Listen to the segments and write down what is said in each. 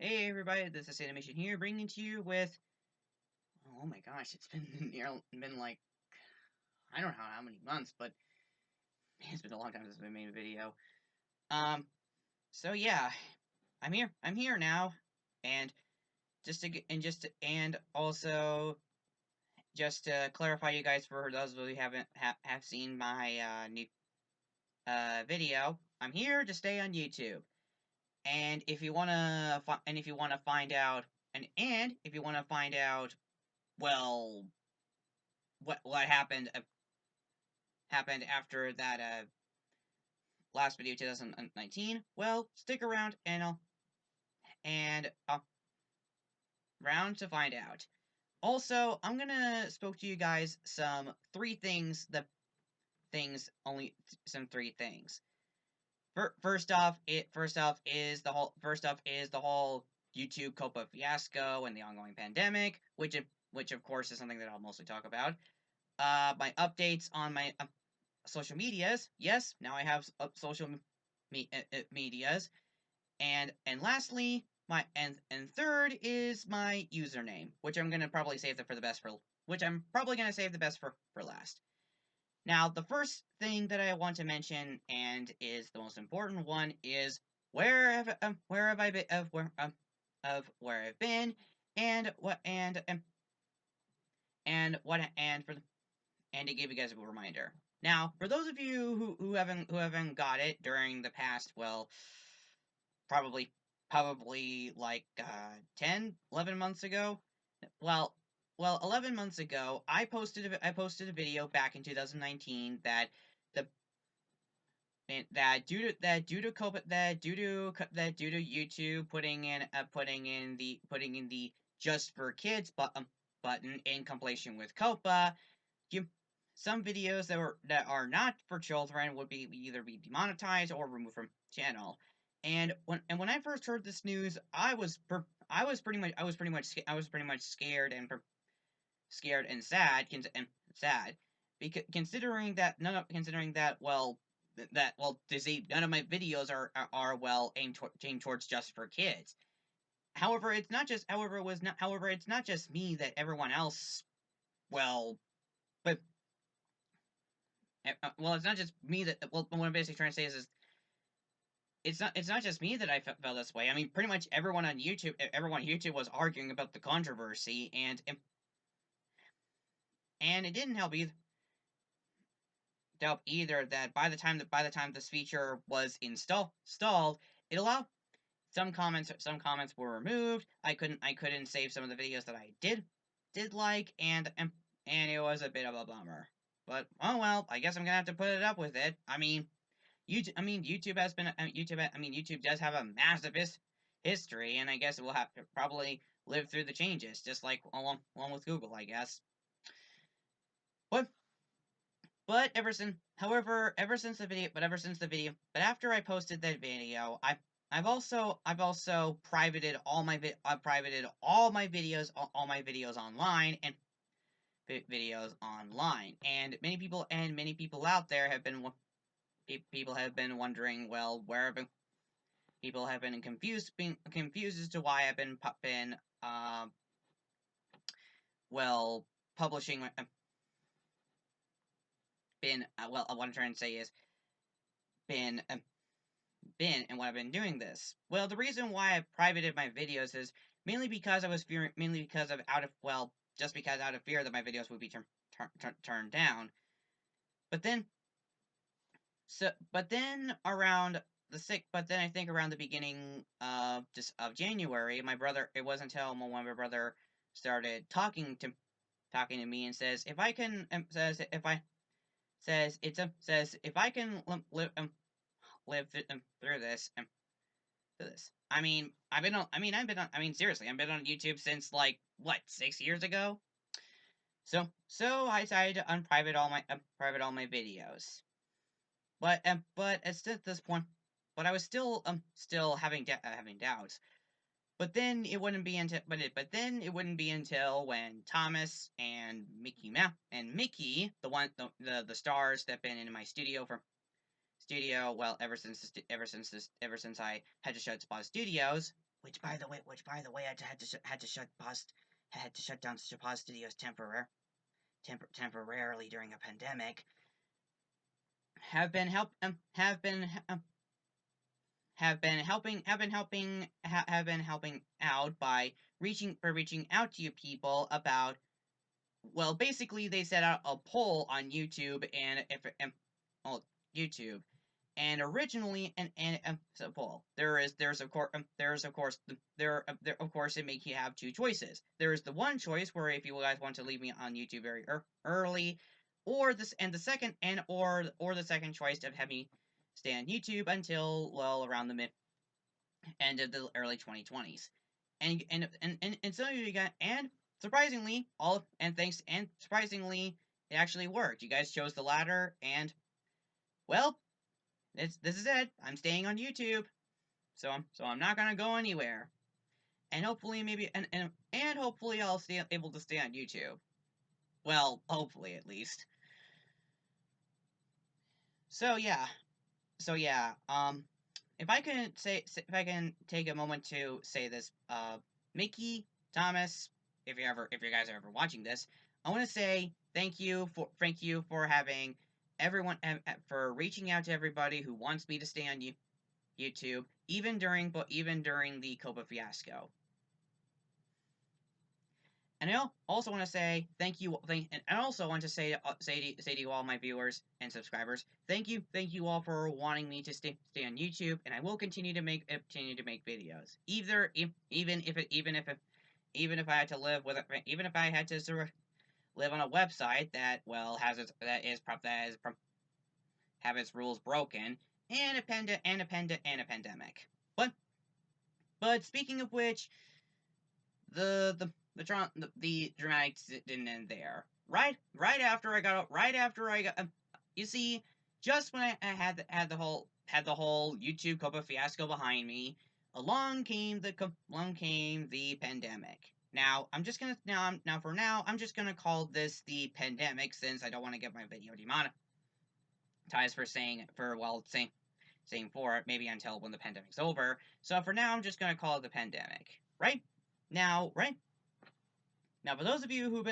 Hey everybody, this is Animation here, bringing to you with, oh my gosh, it's been been like, I don't know how many months, but it's been a long time since I made a video. Um, so yeah, I'm here now, and and also just to clarify, you guys, for those of you who have seen my new video, I'm here to stay on YouTube. And if you wanna find out, and if you wanna find out, well, what happened after that last video, 2019, well, stick around and round to find out. Also, I'm gonna spoke to you guys some three things. Some three things. First off is the whole YouTube Copa fiasco and the ongoing pandemic, which of course is something that I'll mostly talk about. My updates on my social medias. Yes, now I have social medias. And lastly, and third is my username, which I'm gonna probably save the for the best for which I'm probably gonna save the best for last. Now, the first thing that I want to mention, and is the most important one, is where have I been of where I've been, and and for and to give you guys a reminder. Now, for those of you who haven't got it during the past, well, probably like 10, 11 months ago. Well, 11 months ago, I posted a video back in 2019 the due to YouTube putting in the just for kids button in completion with COPA, you some videos that are not for children would be either be demonetized or removed from channel. And when I first heard this news, I was pretty much scared and sad, because considering that, well, to see none of my videos are well aimed towards just for kids. However, it's not just me that everyone else, well, but well, it's not just me that. Well, what I'm basically trying to say is it's not just me that I felt this way. I mean, pretty much everyone on YouTube was arguing about the controversy, and it didn't help either that by the time this feature was installed, it allowed some comments were removed. I couldn't save some of the videos that I did like, and it was a bit of a bummer. But oh well, I guess I'm gonna have to put it up with it. I mean, YouTube has been YouTube does have a massive history, and I guess it will have to probably live through the changes, just like along with Google, I guess. But but after I posted that video, I've also privated all my videos online, and many people out there have been people have been wondering, well, where have been people have been being confused as to why I've been well publishing been well what I'm trying to say is been been and what I've been doing this. Well, the reason why I privated my videos is mainly because of just because out of fear that my videos would be turned down. But then but then around but then I think around the beginning of January, my brother it wasn't until when my brother started talking to me and says if I can says if I can live through this. I mean, seriously, I've been on YouTube since, like, what, 6 years ago? So I decided to private all my videos. But at this point, but I was still having doubts. But then it wouldn't be until when Thomas and Mickey, the stars that been in my studio, well, ever since I had to shut S.H.P.A.S Studios, which by the way, I had to shut down S.H.P.A.S Studios temporarily during a pandemic. Have been helping out by reaching out to you people about, well, basically they set out a poll on YouTube, and if well, YouTube, and originally, and so poll, there's of course there of course it make you have two choices. There is the one choice where if you guys want to leave me on YouTube very early, or the second, or the second choice of having me stay on YouTube until, well, around the end of the early 2020s. And some of you got, and surprisingly, it actually worked. You guys chose the latter, and, well, this is it. I'm staying on YouTube, so I'm not gonna go anywhere. And hopefully and hopefully I'll stay able to stay on YouTube. Well, hopefully at least. So yeah. If I can take a moment to say this, Mickey, Thomas, if you guys are ever watching this, I want to say thank you for having everyone, for reaching out to everybody who wants me to stay on YouTube, even during the Copa fiasco. And I also want to say thank you. And I also want to say to you all my viewers and subscribers, thank you all for wanting me to stay on YouTube, and I will continue to make videos. Even if I had to live with even if I had to sort of live on a website that, well, have its rules broken, and a pandemic. But speaking of which, the dramatics didn't end there. Right after I got, you see, just when I had the whole YouTube Copa fiasco behind me, along came the pandemic. Now I'm just gonna I'm just gonna call this the pandemic, since I don't want to get my video demonetized for saying for it, maybe until when the pandemic's over. So for now, I'm just gonna call it the pandemic. Right now, for those of you who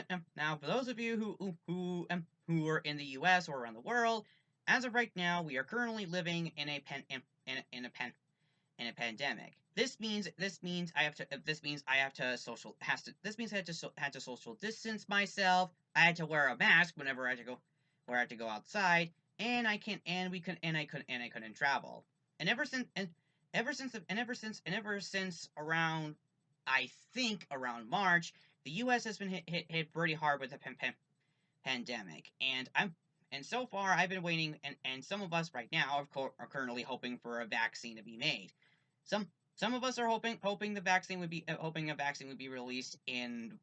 are in the U.S. or around the world, as of right now, we are currently living in a pandemic. This means I have to social distance myself. I had to wear a mask whenever I had to go outside, and I couldn't travel. And ever since around, I think, around March, the U.S. has been hit pretty hard with the pandemic, and so far I've been waiting, and some of us right now are currently hoping for a vaccine to be made. Some some of us are hoping a vaccine would be released in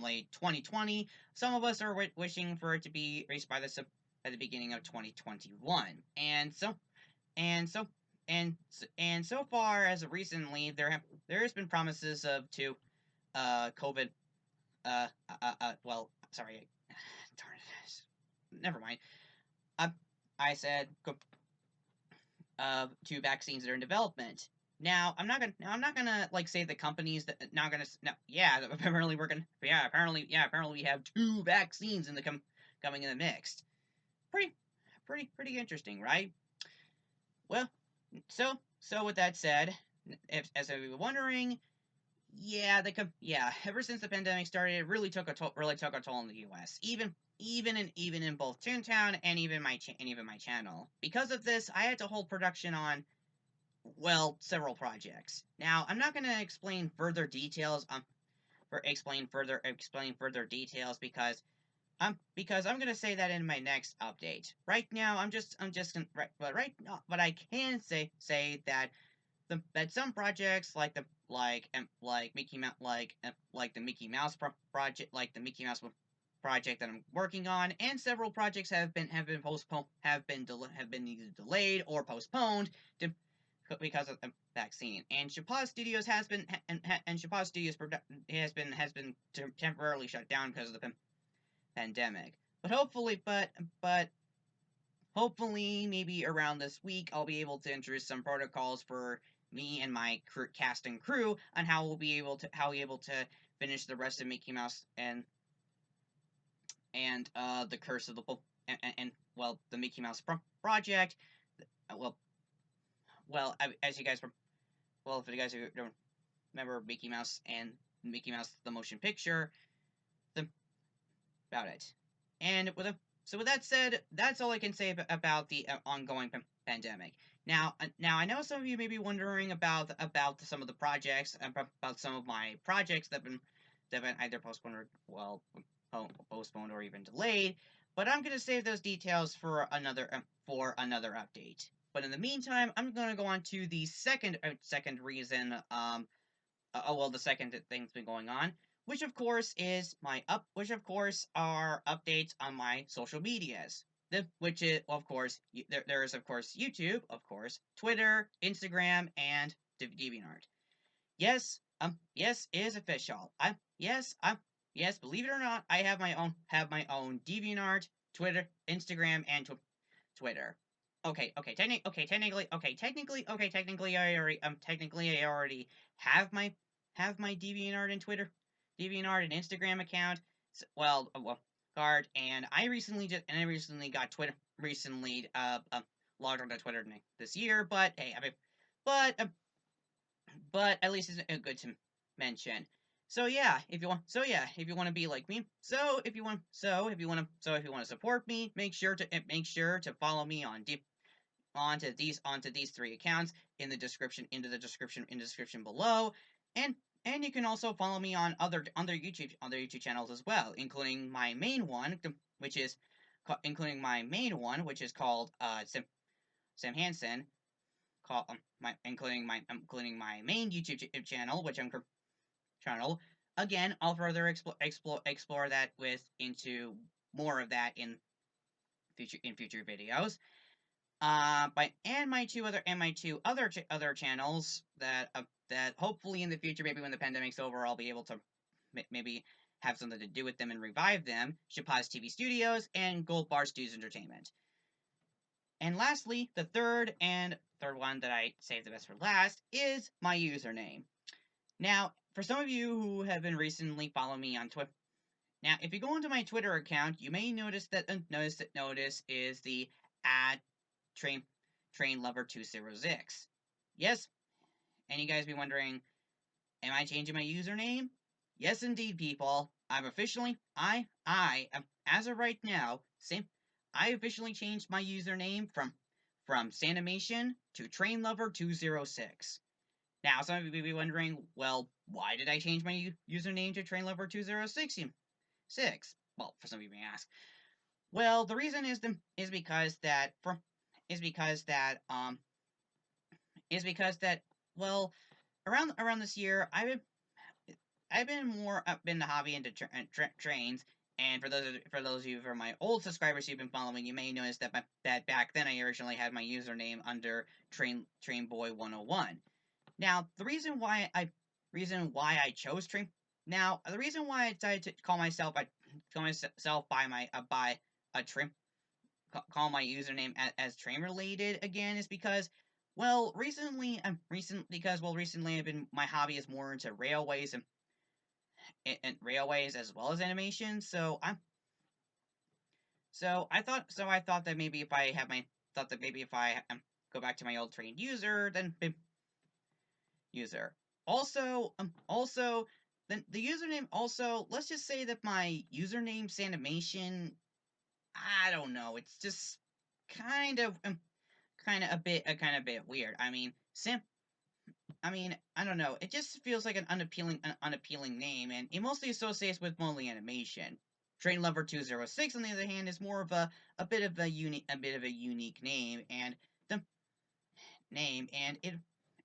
late 2020. Some of us are wishing for it to be released by the beginning of 2021. And so far as of recently, there has been promises of to COVID. Well, sorry, darn it, never mind. I said two vaccines that are in development. Now, I'm not gonna like say the companies that not gonna no, yeah, apparently we have two vaccines in the coming in the mix. Pretty pretty interesting, right? Well, so with that said, as you were wondering, ever since the pandemic started, it really took a toll on the U.S. Even in both Toontown and even my channel. Because of this, I had to hold production on, well, several projects. Now, I'm not going to explain further details because I'm going to say that in my next update. Right now, but I can say that some projects like the Mickey Mouse project, that I'm working on, and several projects have been postponed, have been either delayed or postponed because of the vaccine. And S.H.P.A.S Studios has been temporarily shut down because of the pandemic. But hopefully, maybe around this week, I'll be able to introduce some protocols for me and my cast and crew on how we'll be able to finish the rest of Mickey Mouse and the Curse of the and well, the Mickey Mouse project. Well, as you guys well, for the guys who don't remember Mickey Mouse and Mickey Mouse the motion picture, the, about it. And with that said, that's all I can say about the ongoing pandemic. Now I know some of you may be wondering about some of the projects, about some of my projects that have been either postponed or postponed or even delayed. But I'm gonna save those details for another update. But in the meantime, I'm gonna go on to the second reason the second thing's been going on, which of course are updates on my social medias. Which is, of course, there is of course YouTube, of course, Twitter, Instagram, and DeviantArt. Yes, it is official. Yes, believe it or not, I have my own DeviantArt, Twitter, Instagram, and Twitter. Technically, I already have my DeviantArt and Twitter, DeviantArt and Instagram account. Card, and I recently got Twitter logged onto Twitter this year. But hey, but uh, but at least it's good to mention. If you want to be like me, if you want to support me, make sure to follow me onto these three accounts in the description below, and you can also follow me on other YouTube channels as well, including my main one, which is called Sam Hansen, including my main YouTube channel, which I'm channel. Again, I'll further explore that into more of that in future videos. My two other channels that hopefully in the future, maybe when the pandemic's over, I'll be able to maybe have something to do with them and revive them. S.H.P.A.S TV Studios and Gold Bar Studios Entertainment. And lastly, the third one that I saved the best for last is my username. Now, for some of you who have been recently following me on Twitter, now if you go into my Twitter account, you may notice is the at train lover 206. Yes, and you guys be wondering, am I changing my username? Yes, indeed, people. I'm officially as of right now, I officially changed my username from Sanimation to TrainLover206. Now, some of you may be wondering, well, why did I change my username to TrainLover206? Well, for some of you may ask. Well, the reason is because that well, around this year, I've been more up in the hobby into trains. And for those of you from my old subscribers who've been following, you may notice that back then I originally had my username under Trainboy 101. Now, the reason why I chose Train now the reason why I decided to call myself by a Train call my username as train related again is because recently my hobby is more into railways and railways as well as animation. I thought that maybe if I go back to my old trained user. Also, the username also, let's just say that my username Sanimation, I don't know, it's just kind of kind of bit weird. I don't know. It just feels like an unappealing name, and it mostly associates with mostly animation. Train Lover 206, on the other hand, is more of a bit of a unique name, and the name and it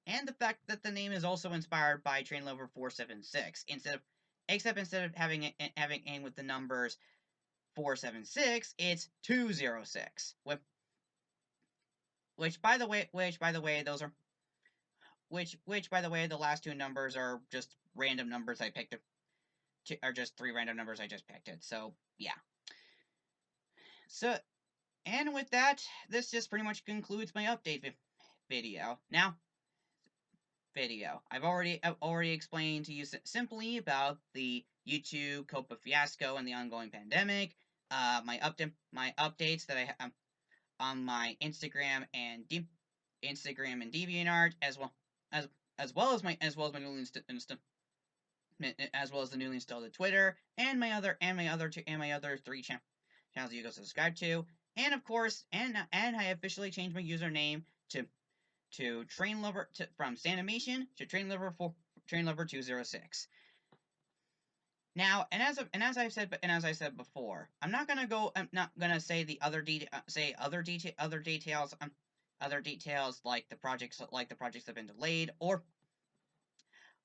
and the fact that the name is also inspired by Train Lover 476 instead of having aim with the numbers 476, it's 206. Which by the way, the last two numbers are just random numbers I picked. Are just three random numbers I just picked it. So yeah. So, and with that, this just pretty much concludes my update video. video. I've already explained to you simply about the YouTube Copa fiasco and the ongoing pandemic. My updates that I have on my Instagram and DeviantArt, as as well as my newly as well as the newly installed Twitter and my other three channels you go subscribe to, and of course, and I officially changed my username to Train Lover from Sanimation to Train Lover 206. Now, as I said before, I'm not gonna say the other details like the projects have been delayed or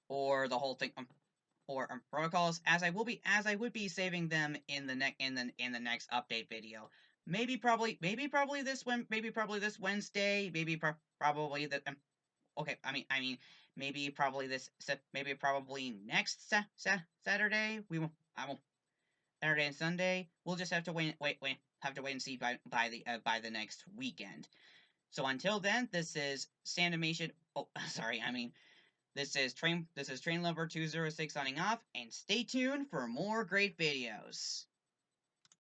the whole thing or protocols, as I would be saving them in the next update video. Maybe probably this Wednesday, probably the okay. Maybe probably next Saturday. I will Saturday and Sunday. We'll just have to have to wait and see by the next weekend. So until then, this is Sanimation. Oh, sorry. This is Train Lover 206 signing off, and stay tuned for more great videos.